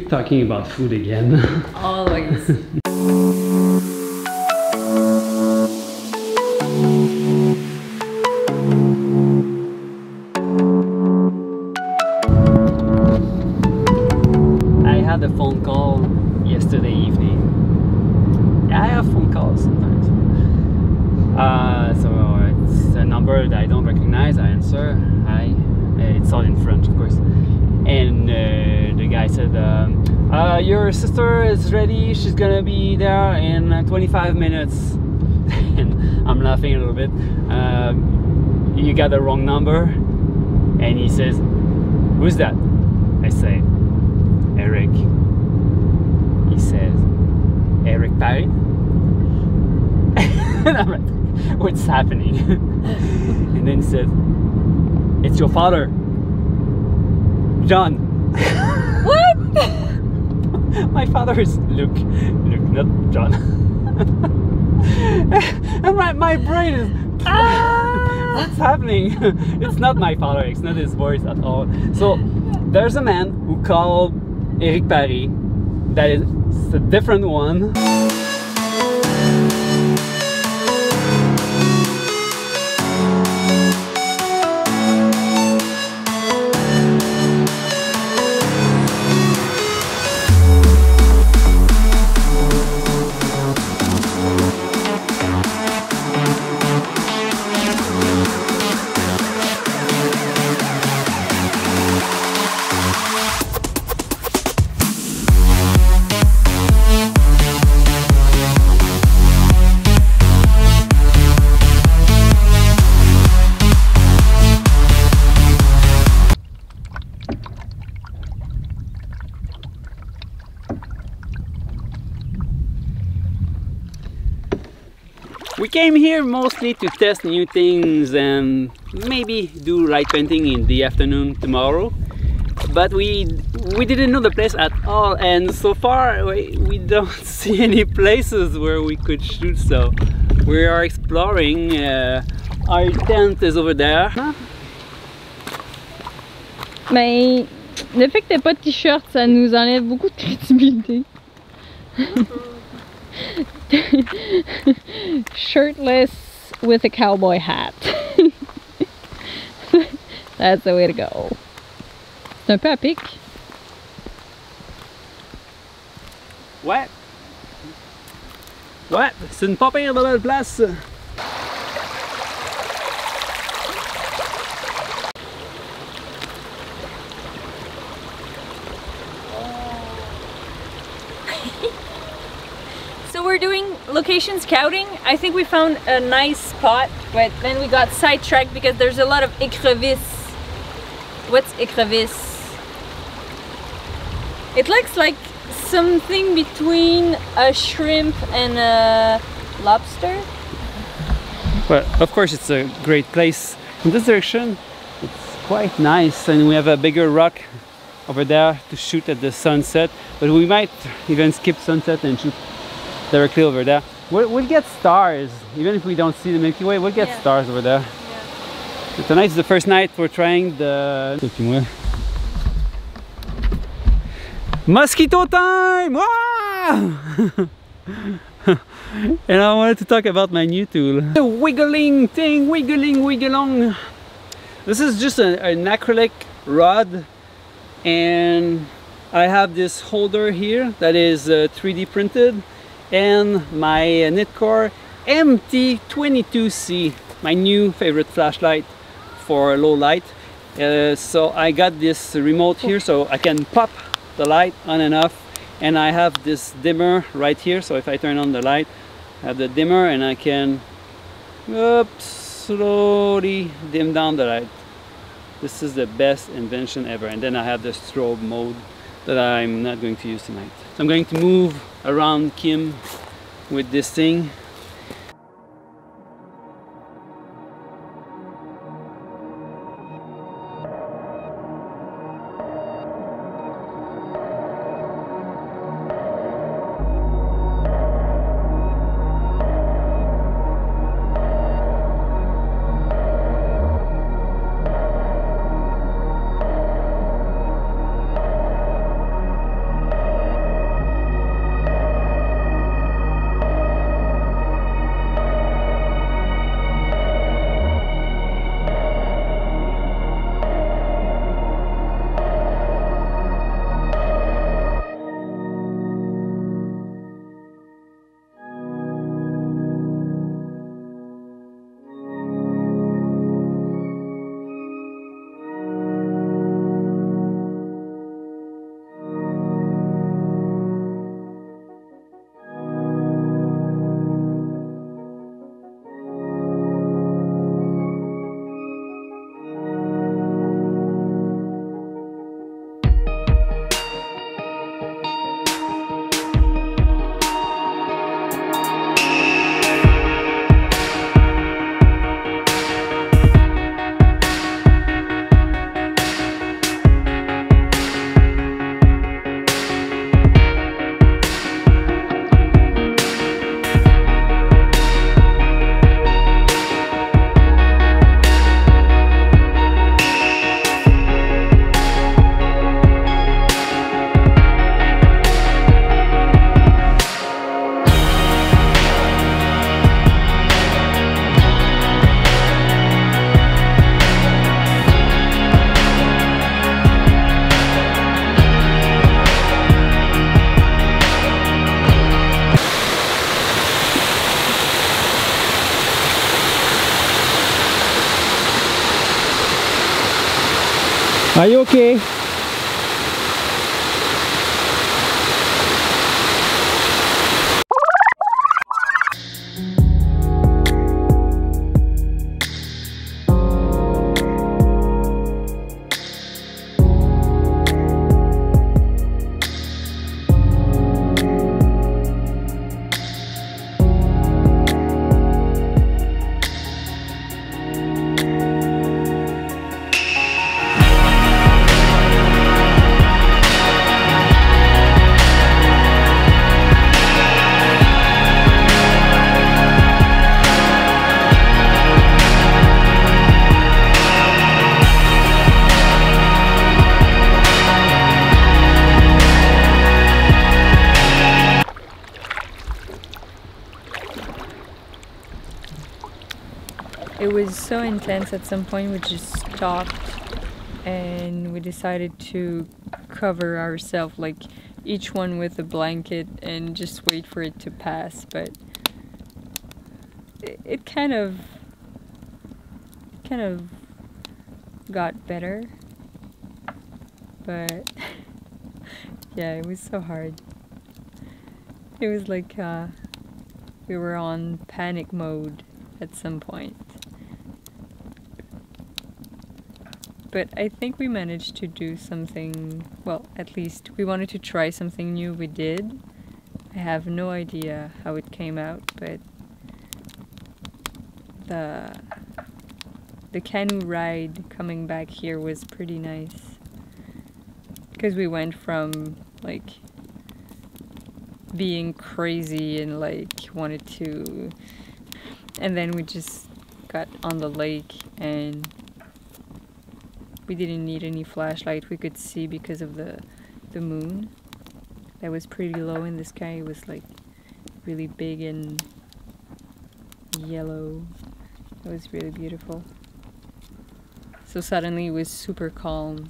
talking about food again. Always. I had a phone call yesterday evening. I have phone calls sometimes. So it's a number that I don't recognize. I answer. Hi. It's all in French, of course. And the guy said, your sister is ready. She's gonna be there in 25 minutes. And I'm laughing a little bit. You got the wrong number. And he says, who's that? I say, Eric. He says, Eric Paris? And I'm like, what's happening? And then he says, it's your father, John. What? My father is Luke, not John. And my brain is, what's happening? It's not my father, it's not his voice at all. So there's a man who called Eric Paris, that is a different one. We came here mostly to test new things and maybe do light painting in the afternoon tomorrow. But we didn't know the place at all, and so far we don't see any places where we could shoot, so we are exploring. Our tent is over there. Mais le fait que t'aies pas de t-shirt, ça nous enlève beaucoup de crédibilité. Shirtless with a cowboy hat. That's the way to go. C'est un peu à pic. Ouais. Ouais, c'est une pas pire de belle place. So we're doing location scouting. I think we found a nice spot, but then we got sidetracked because there's a lot of écrevisses. What's écrevisses? It looks like something between a shrimp and a lobster. But of course it's a great place. In this direction it's quite nice, and we have a bigger rock over there to shoot at the sunset, but we might even skip sunset and shoot directly over there. We'll get stars, even if we don't see the Milky Way, we'll get stars over there. Yeah. Tonight's the first night we're trying the mosquito time! Wow! And I wanted to talk about my new tool. The wiggling thing, wiggle-along. This is just an acrylic rod, and I have this holder here that is 3D printed, and my Nitcore MT22C, my new favorite flashlight for low light. So I got this remote here so I can pop the light on and off, and I have this dimmer right here, so if I turn on the light I have the dimmer and I can slowly dim down the light. This is the best invention ever. And then I have the strobe mode that I'm not going to use tonight. So I'm going to move around Kim with this thing. Are you okay? It was so intense at some point we just stopped and we decided to cover ourselves, like each one with a blanket, and just wait for it to pass. But it kind of got better, but yeah, it was so hard. It was like we were on panic mode at some point. But I think we managed to do something, well, at least we wanted to try something new. We did. I have no idea how it came out, but the canoe ride coming back here was pretty nice. Because we went from like being crazy and like wanted to, and then we just got on the lake and we didn't need any flashlight. We could see because of the moon that was pretty low in the sky. It was like really big and yellow. It was really beautiful. So suddenly it was super calm